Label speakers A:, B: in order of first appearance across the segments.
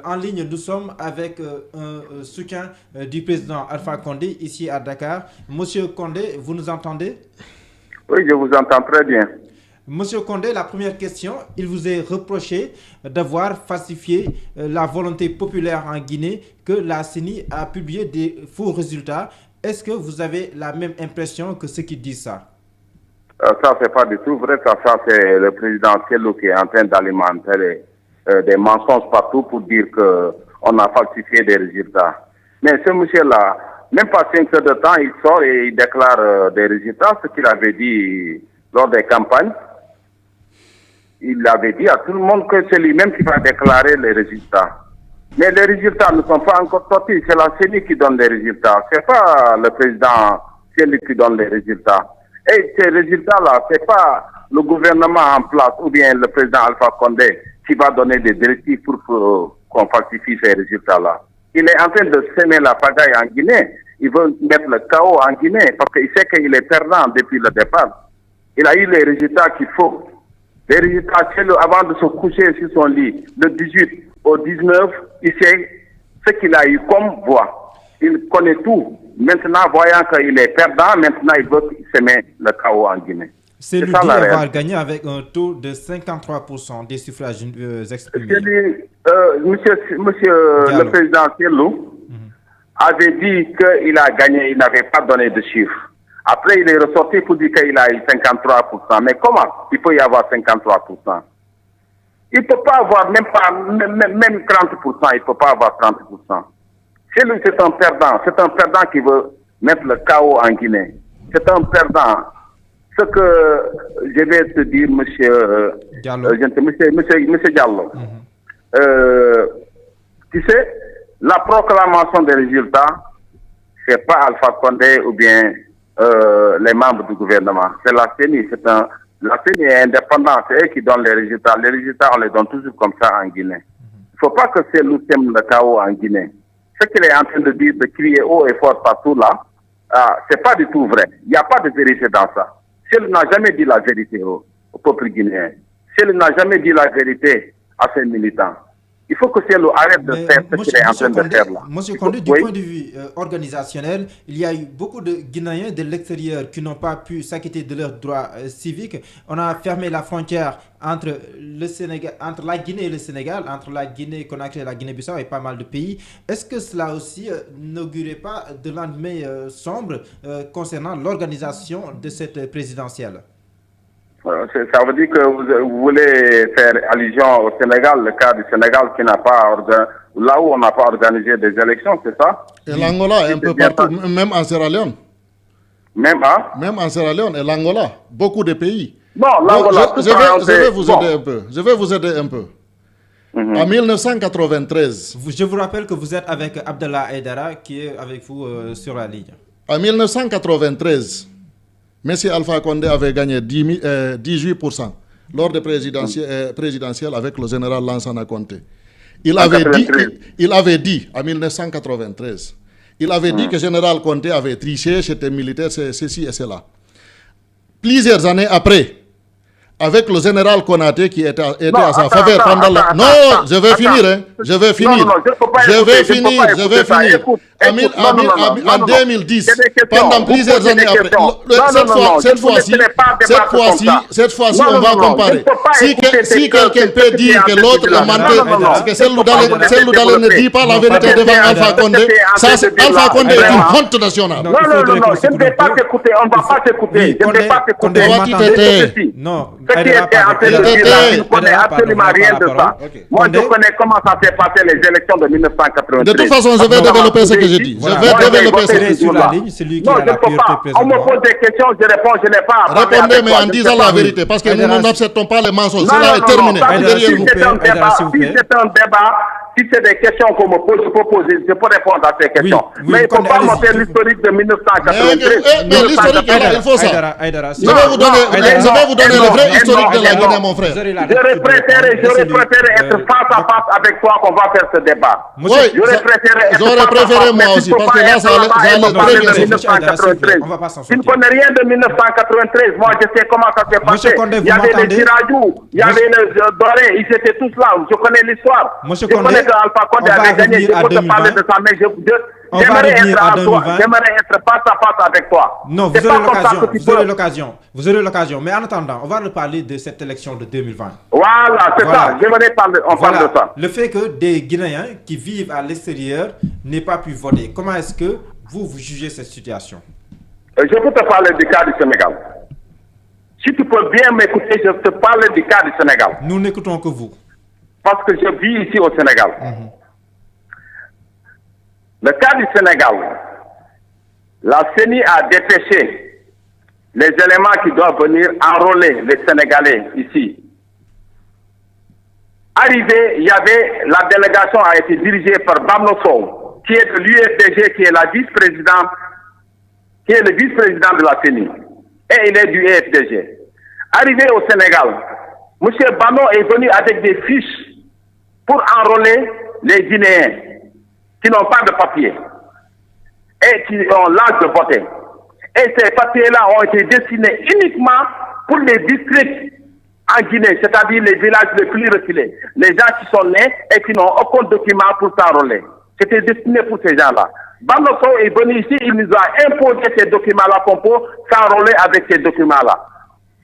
A: En ligne, nous sommes avec un soutien du président Alpha Condé ici à Dakar. Monsieur Condé, vous nous entendez?
B: Oui, je vous entends très bien.
A: Monsieur Condé, la première question, il vous est reproché d'avoir falsifié la volonté populaire en Guinée, que la CENI a publié des faux résultats. Est-ce que vous avez la même impression que ceux qui disent ça?
B: Ça, c'est pas du tout vrai. Ça c'est le président Selou qui est en train d'alimenter des mensonges partout pour dire qu'on a falsifié des résultats. Mais ce monsieur-là, même pas 5 heures de temps, il sort et il déclare des résultats, ce qu'il avait dit lors des campagnes. Il avait dit à tout le monde que c'est lui-même qui va déclarer les résultats. Mais les résultats ne sont pas encore sortis. C'est la CENI qui donne les résultats. C'est pas le président Selou qui donne les résultats. Et ces résultats-là, c'est pas le gouvernement en place ou bien le président Alpha Condé qui va donner des directives pour qu'on falsifie ces résultats-là. Il est en train de semer la pagaille en Guinée. Il veut mettre le chaos en Guinée parce qu'il sait qu'il est perdant depuis le départ. Il a eu les résultats qu'il faut. Les résultats, avant de se coucher sur son lit, le 18 au 19, il sait ce qu'il a eu comme voix. Il connaît tout. Maintenant, voyant qu'il est perdant, maintenant il veut semer le chaos en Guinée.
A: C'est lui qui va gagner avec un taux de 53% des suffrages exprimés.
B: Monsieur le président Selou avait dit qu'il a gagné, il n'avait pas donné de chiffres. Après, il est ressorti pour dire qu'il a eu 53%. Mais comment il peut y avoir 53%? Il ne peut pas avoir même 30%, il ne peut pas avoir 30%. Selou, c'est un perdant. C'est un perdant qui veut mettre le chaos en Guinée. C'est un perdant. Ce que je vais te dire, monsieur Diallo, tu sais, la proclamation des résultats, ce n'est pas Alpha Condé ou bien les membres du gouvernement. C'est la CENI. La CENI est indépendante. C'est eux qui donnent les résultats. Les résultats, on les donne toujours comme ça en Guinée. Il ne faut pas que Selou sème le chaos en Guinée. Ce qu'il est en train de dire, de crier haut et fort partout là, ce n'est pas du tout vrai. Il n'y a pas de vérité dans ça. Selou n'a jamais dit la vérité au peuple guinéen. Selou n'a jamais dit la vérité à ses militants. Il faut que Selou arrête de faire ce qu'il est en train de faire là.
A: Monsieur Condé, du point de vue organisationnel, il y a eu beaucoup de Guinéens de l'extérieur qui n'ont pas pu s'acquitter de leurs droits civiques. On a fermé la frontière entre la Guinée et le Sénégal, entre la Guinée-Conakry et la Guinée-Bissau et pas mal de pays. Est-ce que cela aussi n'augurait pas de lendemain sombre concernant l'organisation de cette présidentielle?
B: Ça veut dire que vous voulez faire allusion au Sénégal, le cas du Sénégal qui n'a pas là où on n'a pas organisé des élections, c'est ça?
C: Et l'Angola, un peu partout, même en Sierra Leone.
B: Même
C: en Sierra Leone et l'Angola, beaucoup de pays.
B: Non, l'Angola.
C: Je vais vous aider un peu. Je vais vous aider un peu. En 1993.
A: Je vous rappelle que vous êtes avec Abdallah Aïdara qui est avec vous sur la ligne.
C: En 1993. M. Alpha Condé avait gagné 18% lors des présidentielles avec le général Lansana Conté. Il avait dit en 1993, il avait dit que le général Conté avait triché, c'était militaire, ceci et cela. Plusieurs années après, avec le général Konaté qui était à sa faveur pendant la... Non, je vais finir, hein. Je vais finir. En 2010, pendant plusieurs années après, cette fois-ci, on va comparer. Si quelqu'un peut dire que l'autre a menté, parce que Selou Dalein ne dit pas la vérité devant Alpha Condé, Alpha Condé est une honte nationale.
B: Non, je ne vais pas t'écouter, on ne va pas t'écouter. Je ne vais pas t'écouter.
A: Non.
B: Ce qui était en train de dire là, je ne connais absolument rien de ça. Moi, je connais comment ça s'est passé les élections de 1993.
C: De toute façon, je vais développer ce que je dis. Je vais développer ce que je dis.
A: Sur la ligne, c'est lui qui a la priorité présentement.
B: On me pose des questions, je réponds, je n'ai pas à parler.
C: Répondez, mais en disant la vérité, parce que nous n'acceptons pas les mensonges. Cela est terminé.
B: Si c'est un débat, Si c'est des questions qu'on me pose, je peux répondre à ces questions.
A: Oui,
B: mais il ne faut pas monter l'historique de 1993.
C: Mais l'historique, il faut ça. Je vais vous donner le vrai historique de la Guinée, mon frère.
B: J'aurais préféré être face à face avec toi qu'on va faire ce débat.
C: Oui, j'aurais préféré moi aussi, parce que là, ça allait très bien.
B: 1993. Tu ne connais rien de 1993. Moi, je sais comment ça s'est passé. Il y avait les Tirajou, il y avait les Doré, ils étaient tous là. Je connais l'histoire. Je connais que Alpha Condé avait gagné. Je peux te parler de ça, mais j'aimerais être face à face avec toi.
A: Non, vous aurez l'occasion. Mais en attendant, on va reparler de cette élection de 2020.
B: Voilà, c'est ça. J'aimerais parler, parle de ça.
A: Le fait que des Guinéens qui vivent à l'extérieur n'aient pas pu voter, comment est-ce que vous jugez cette situation?
B: Je peux te parler du cas du Sénégal. Si tu peux bien m'écouter, je te parle du cas du Sénégal.
A: Nous n'écoutons que vous.
B: Parce que je vis ici au Sénégal. Le cas du Sénégal, la CENI a dépêché les éléments qui doivent venir enrôler les Sénégalais ici. Arrivé, il y avait, la délégation a été dirigée par Bamno Sow, qui est de l'UFDG, qui est la vice-présidente, qui est le vice-président de la CENI. Et il est du UFDG. Arrivé au Sénégal, M. Bamno est venu avec des fiches pour enrôler les Guinéens qui n'ont pas de papier et qui ont l'âge de voter. Et ces papiers-là ont été destinés uniquement pour les districts en Guinée, c'est-à-dire les villages les plus reculés, les gens qui sont nés et qui n'ont aucun document pour s'enrôler. C'était destiné pour ces gens-là. Bamnoso est venu ici, il nous a imposé ces documents-là qu'on peut s'enrôler avec ces documents-là.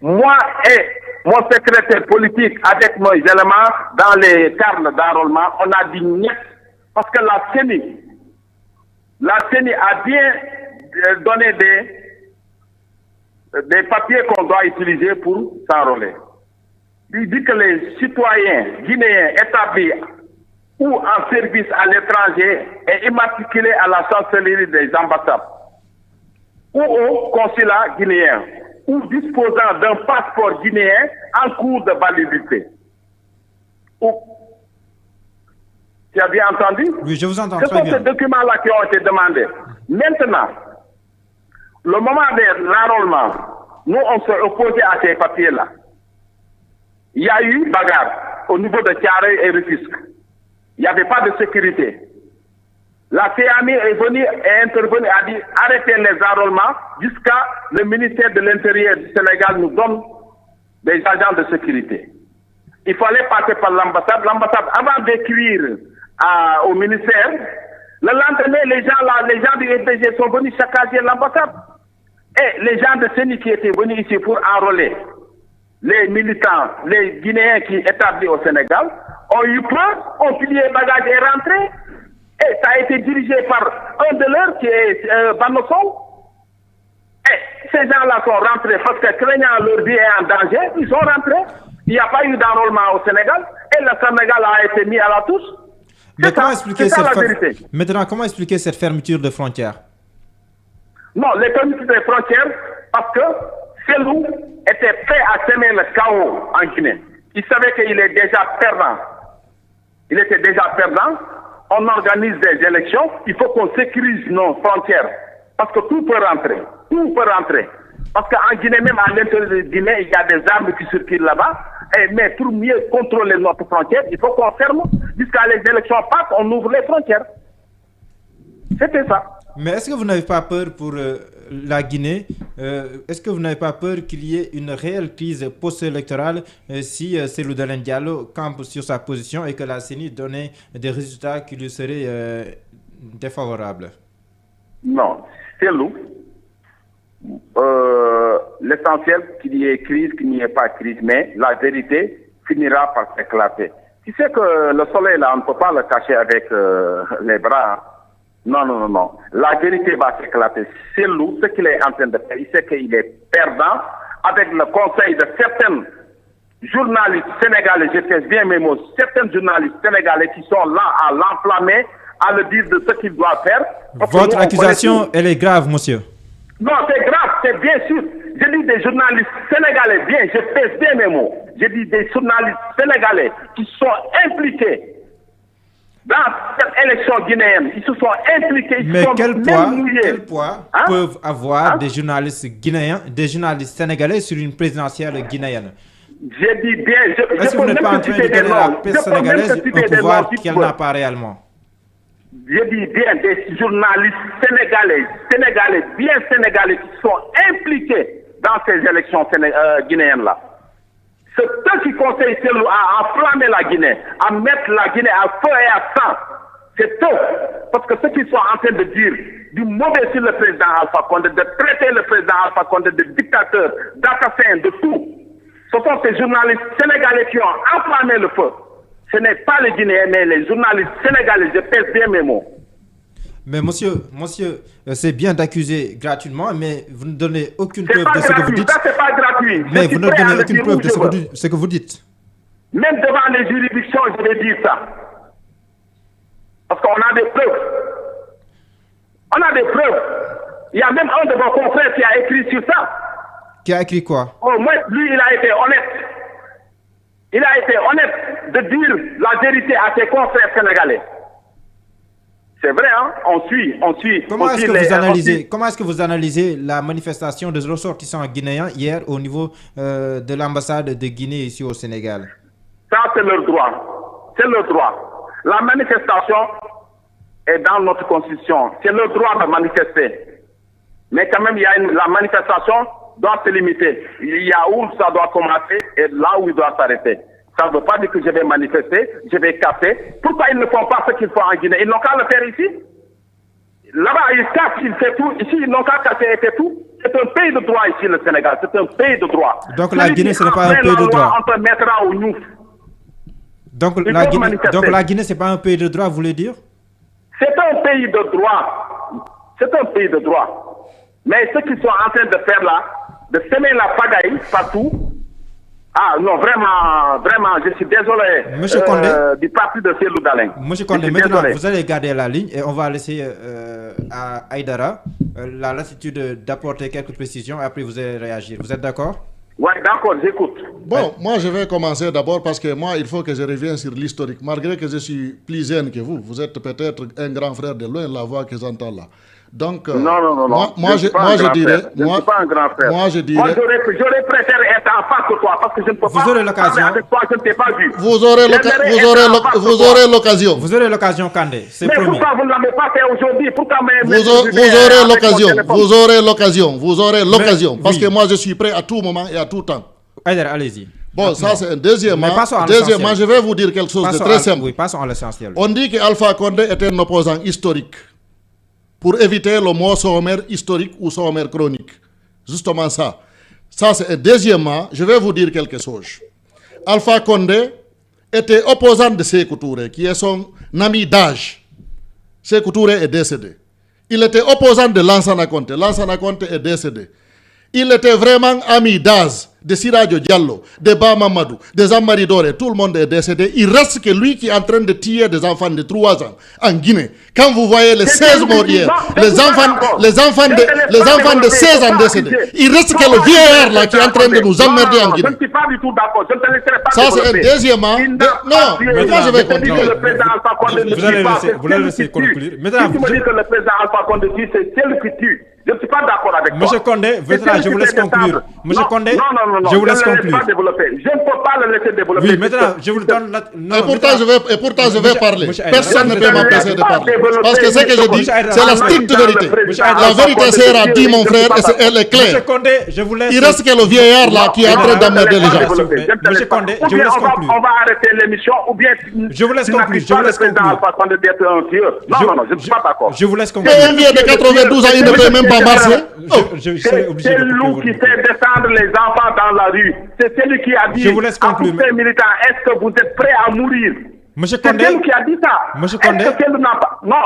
B: Moi et mon secrétaire politique, avec nos éléments dans les termes d'enrôlement, on a dit niet, parce que la CENI a bien donné des papiers qu'on doit utiliser pour s'enrôler. Il dit que les citoyens guinéens établis ou en service à l'étranger et immatriculés à la chancellerie des ambassades ou au consulat guinéen ou disposant d'un passeport guinéen en cours de validité. Tu as bien entendu?
A: Oui, je vous entends
B: très bien. Ce sont ces documents-là qui ont été demandés. Maintenant, le moment de l'enrôlement, nous, on s'est opposé à ces papiers-là. Il y a eu bagarre au niveau de Thiaroye et Rufisque. Il n'y avait pas de sécurité. La CAMI est venue et intervenue, a dit arrêtez les enrôlements jusqu'à le ministère de l'Intérieur du Sénégal nous donne des agents de sécurité. Il fallait passer par l'ambassade. L'ambassade, avant d'écrire au ministère, le lendemain, les gens du FDG sont venus saccager l'ambassade. Et les gens de CENI qui étaient venus ici pour enrôler les militants, les Guinéens qui établis au Sénégal, ont eu peur, ont plié bagages et rentré. Et ça a été dirigé par un de leurs qui est Banoson. Et ces gens-là sont rentrés parce que craignant leur vie est en danger, ils sont rentrés. Il n'y a pas eu d'enrôlement au Sénégal et le Sénégal a été mis à la touche.
A: Mais comment expliquer cette fermeture de frontières?
B: Non, les fermetures des frontières, parce que Selou était prêt à semer le chaos en Guinée. Il savait qu'il est déjà perdant. Il était déjà perdant. On organise des élections. Il faut qu'on sécurise nos frontières. Parce que tout peut rentrer. Tout peut rentrer. Parce qu'en Guinée, même à l'intérieur de Guinée, il y a des armes qui circulent là-bas. Mais pour mieux contrôler notre frontière, il faut qu'on ferme. Jusqu'à les élections passent, on ouvre les frontières. C'était ça.
A: Mais est-ce que vous n'avez pas peur pour la Guinée? Est-ce que vous n'avez pas peur qu'il y ait une réelle crise post-électorale si Cellou Dalein Diallo campe sur sa position et que la CENI donnait des résultats qui lui seraient défavorables?
B: Non. Cellou, l'essentiel qu'il y ait crise, qu'il n'y ait pas crise, mais la vérité finira par s'éclater. Tu sais que le soleil, là, on ne peut pas le cacher avec les bras. Non. La vérité va s'éclater. Cellou, ce qu'il est en train de faire, il sait qu'il est perdant avec le conseil de certains journalistes sénégalais, je fais bien mes mots, certains journalistes sénégalais qui sont là à l'enflammer, à le dire de ce qu'il doit faire.
A: Votre accusation, elle est grave, monsieur.
B: Non, c'est grave, c'est bien sûr. Je dis des journalistes sénégalais, bien, je pèse bien mes mots. Je dis des journalistes sénégalais qui sont impliqués dans cette élection guinéenne, ils se sont impliqués.
A: Mais quel poids peuvent avoir des journalistes guinéens, des journalistes sénégalais sur une présidentielle guinéenne?
B: J'ai dit bien.
A: Est-ce que vous n'êtes pas en train de donner à la presse sénégalaise un pouvoir qu'elle n'a pas réellement?
B: J'ai dit bien des journalistes sénégalais, bien sénégalais qui sont impliqués dans ces élections guinéennes-là. C'est eux qui conseillent à enflammer la Guinée, à mettre la Guinée à feu et à sang. C'est eux. Parce que ceux qui sont en train de dire du mauvais sur le président Alpha Condé, de traiter le président Alpha Condé de dictateur, d'assassin, de tout. Ce sont ces journalistes sénégalais qui ont enflammé le feu. Ce n'est pas les Guinéens, mais les journalistes sénégalais. Je pèse bien mes mots.
A: Mais monsieur, c'est bien d'accuser gratuitement, mais vous ne donnez aucune preuve de ce que vous dites.
B: Ça, c'est pas gratuit.
A: Mais vous ne donnez aucune preuve de ce que vous dites.
B: Même devant les juridictions, je vais dire ça. Parce qu'on a des preuves. On a des preuves. Il y a même un de vos confrères qui a écrit sur ça.
A: Qui a écrit quoi?
B: Au moins, lui, il a été honnête. Il a été honnête de dire la vérité à ses confrères sénégalais. C'est vrai, hein? On suit.
A: Comment est-ce que vous analysez la manifestation des ressortissants guinéens hier au niveau de l'ambassade de Guinée ici au Sénégal?
B: Ça, c'est leur droit. C'est leur droit. La manifestation est dans notre constitution. C'est leur droit de manifester. Mais quand même, la manifestation doit se limiter. Il y a où ça doit commencer et là où il doit s'arrêter. Ça ne veut pas dire que je vais manifester, je vais casser. Pourquoi ils ne font pas ce qu'ils font en Guinée? Ils n'ont qu'à le faire ici. Là-bas, ils cassent, ils font tout. Ici, ils n'ont qu'à casser et tout. C'est un pays de droit ici, le Sénégal. C'est un pays de droit.
A: Donc la Guinée, ce n'est pas un pays de droit.
B: On te mettra au nous.
A: Donc la Guinée, ce n'est pas un pays de droit, vous voulez dire?
B: C'est un pays de droit. C'est un pays de droit. Mais ceux qui sont en train de faire là, de semer la pagaille partout. Ah non, vraiment, je suis désolé.
A: Monsieur Condé,
B: du parti de Cellou Dalein.
A: Monsieur Condé, maintenant, vous allez garder la ligne et on va laisser à Aïdara la latitude d'apporter quelques précisions et après vous allez réagir. Vous êtes d'accord?
B: Oui, d'accord, j'écoute.
C: Bon, moi je vais commencer d'abord parce que moi, il faut que je revienne sur l'historique. Malgré que je suis plus jeune que vous êtes peut-être un grand frère de loin, la voix que j'entends là. Donc,
B: non.
C: Moi, je dirais.
B: Je ne suis pas un grand frère.
C: Moi, je dirais.
B: Moi, j'aurais préféré être en face de toi parce que je ne peux pas.
A: Vous aurez l'occasion.
B: Avec toi, je ne t'ai pas vu.
C: Vous aurez l'occasion.
A: Vous aurez l'occasion, Kandé. C'est promis.
B: Mais pourquoi vous ne l'avez pas fait aujourd'hui? Pourquoi
C: Vous aurez l'occasion. Parce que moi, je suis prêt à tout moment et à tout temps.
A: Allez-y.
C: Bon, ça c'est un deuxièmement. Je vais vous dire quelque chose de très simple.
A: Oui, passons à l'essentiel.
C: On dit qu'Alpha Condé était un opposant historique. Pour éviter le mot sommaire historique ou sommaire chronique. Justement ça. Ça c'est deuxièmement, je vais vous dire quelque chose. Alpha Condé était opposant de Sékou Touré, qui est son ami d'âge. Sékou Touré est décédé. Il était opposant de Lansana Conté. Lansana Conté est décédé. Il était vraiment ami d'âge de Siradio Diallo, de Ba Mamadou, de Zambari Doré. Tout le monde est décédé. Il reste que lui qui est en train de tuer des enfants de 3 ans en Guinée. Quand vous voyez les 16 morts hier, les enfants de 16 ans décédés, il reste que le vieillard là qui est en train de nous emmerder en Guinée.
B: Je ne suis pas du tout d'accord. Je ne te laisserai pas.
C: Ça c'est un deuxièmement. Non, moi je vais continuer.
A: Vous allez laisser conclure. Maintenant,
B: si tu me dis que le président Alpha Condé dit c'est celle qui tue. Je ne suis pas d'accord avec toi.
A: Monsieur Condé, je vous laisse conclure. Monsieur Condé,
B: non,
A: je vous laisse conclure.
B: Je ne peux pas le laisser développer.
A: Oui, maintenant, je vous donne la...
C: Et pourtant, je vais parler. Personne ne peut m'empêcher de parler. Parce que ce que je dis, c'est la stricte vérité. La vérité sera dit, mon frère, et elle est claire.
A: Monsieur Condé, je vous laisse...
C: Il reste que le vieillard là qui est en train d'emmerder les gens.
A: Monsieur Condé, je vous laisse conclure.
B: On va arrêter l'émission, ou bien...
A: Je vous laisse conclure.
B: Non, je ne suis pas d'accord.
A: Je vous laisse conclure.
C: Et un vieux de 92 ans, il ne peut même pas marcher.
B: C'est Lou qui fait descendre les enfants dans la rue. C'est celui qui a dit
A: je vous laisse conclure.
B: À tous ces militants, est-ce que vous êtes prêts à mourir?
A: Monsieur Condé,
B: c'est celui qui a dit ça.
A: Monsieur Condé,
B: non,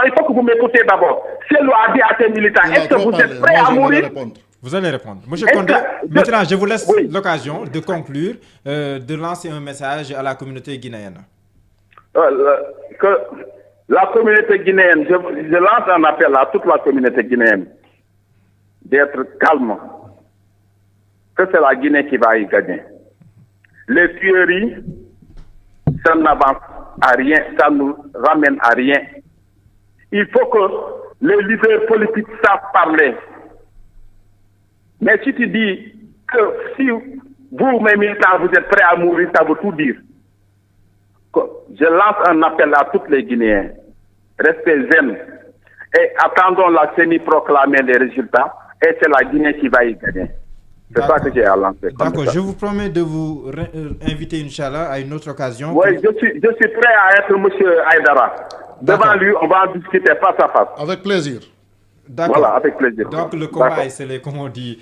B: il faut que vous m'écoutez d'abord. Celui a dit à ces militants, est-ce que vous êtes prêts à mourir?
A: Vous allez répondre. Monsieur Condé, maintenant je vous laisse l'occasion de conclure, de lancer un message à la communauté guinéenne.
B: La communauté guinéenne, je lance un appel à toute la communauté guinéenne d'être calme, que c'est la Guinée qui va y gagner. Les tueries, ça n'avance à rien, ça nous ramène à rien. Il faut que les leaders politiques savent parler. Mais si tu dis que si vous, mes militants, vous êtes prêts à mourir, ça veut tout dire. Je lance un appel à tous les Guinéens. Restez zen et attendons la CENI proclamer les résultats et c'est la Guinée qui va y gagner. C'est ça que j'ai à lancer.
A: D'accord, je vous promets de vous inviter, Inch'Allah, à une autre occasion.
B: Oui, je suis prêt à être M. Aïdara. Devant lui, on va en discuter face à face.
C: Avec plaisir.
A: D'accord.
B: Voilà, avec plaisir.
A: Donc le combat est scellé, comme on dit.